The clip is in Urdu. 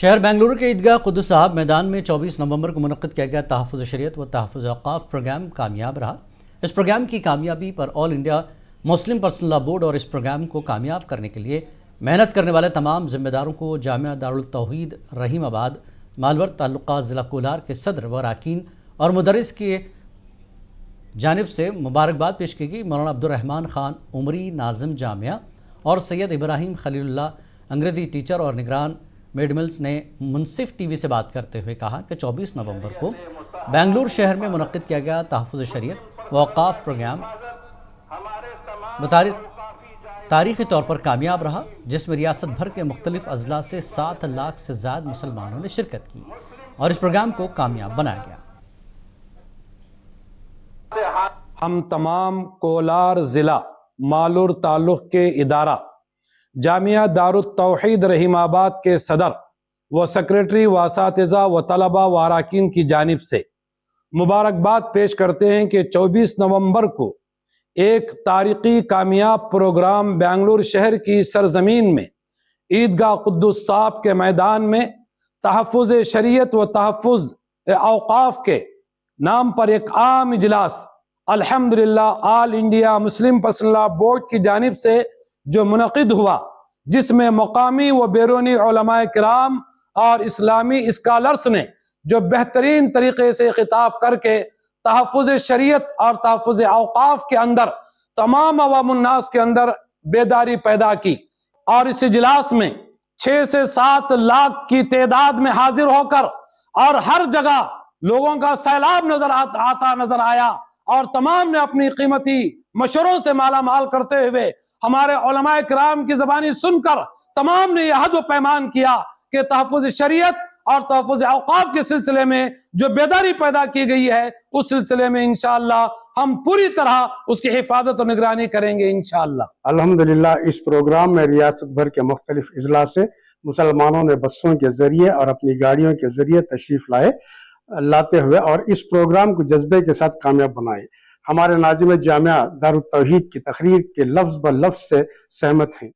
شہر بنگلورو کے عیدگاہ قدس صاحب میدان میں 24 نومبر کو منعقد کیا گیا تحفظ شریعت و تحفظ اوقاف پروگرام کامیاب رہا۔ اس پروگرام کی کامیابی پر آل انڈیا مسلم پرسنل لا بورڈ اور اس پروگرام کو کامیاب کرنے کے لیے محنت کرنے والے تمام ذمہ داروں کو جامعہ دارالتوحید رحیم آباد مالور تعلقات ضلع کولار کے صدر و اراکین اور مدرس کی جانب سے مبارکباد پیش کی گئی۔ مولانا عبدالرحمن خان عمری ناظم جامعہ اور سید ابراہیم خلیل اللہ انگریزی ٹیچر اور نگران میڈملز نے منصف ٹی وی سے بات کرتے ہوئے کہا کہ 24 نومبر کو بنگلور شہر میں منعقد کیا گیا تحفظ شریعت و اوقاف پروگرام تاریخی طور پر کامیاب رہا، جس میں ریاست بھر کے مختلف اضلاع سے 7 لاکھ سے زائد مسلمانوں نے شرکت کی اور اس پروگرام کو کامیاب بنایا گیا۔ ہم تمام کولار ضلع مالور تعلق کے ادارہ جامعہ دارالتوحید رحیم آباد کے صدر و سیکریٹری و اساتذہ و طلبہ و اراکین کی جانب سے مبارکباد پیش کرتے ہیں کہ 24 نومبر کو ایک تاریخی کامیاب پروگرام بنگلور شہر کی سرزمین میں عیدگاہ قدس صاحب کے میدان میں تحفظ شریعت و تحفظ اوقاف کے نام پر ایک عام اجلاس الحمدللہ آل انڈیا مسلم پرسنل لا بورڈ کی جانب سے جو منعقد ہوا، جس میں مقامی و بیرونی علماء کرام اور اسلامی اسکالرز نے جو بہترین طریقے سے خطاب کر کے تحفظ شریعت اور تحفظ اوقاف کے اندر تمام عوام الناس کے اندر بیداری پیدا کی، اور اس اجلاس میں 6 سے 7 لاکھ کی تعداد میں حاضر ہو کر اور ہر جگہ لوگوں کا سیلاب نظر آیا اور تمام نے اپنی قیمتی مشوروں سے مالا مال کرتے ہوئے ہمارے علماء کرام کی زبانی سن کر تمام نے یہ عہد و پیمان کیا کہ تحفظ شریعت اور تحفظ اوقاف کے سلسلے میں جو بیداری پیدا کی گئی ہے اس سلسلے میں انشاءاللہ ہم پوری طرح اس کی حفاظت و نگرانی کریں گے انشاءاللہ۔ الحمدللہ اس پروگرام میں ریاست بھر کے مختلف اضلاع سے مسلمانوں نے بسوں کے ذریعے اور اپنی گاڑیوں کے ذریعے تشریف لاتے ہوئے اور اس پروگرام کو جذبے کے ساتھ کامیاب بنائے۔ ہمارے ناظم جامعہ دارالتوحید کی تقریر کے لفظ بہ لفظ سے سہمت ہیں۔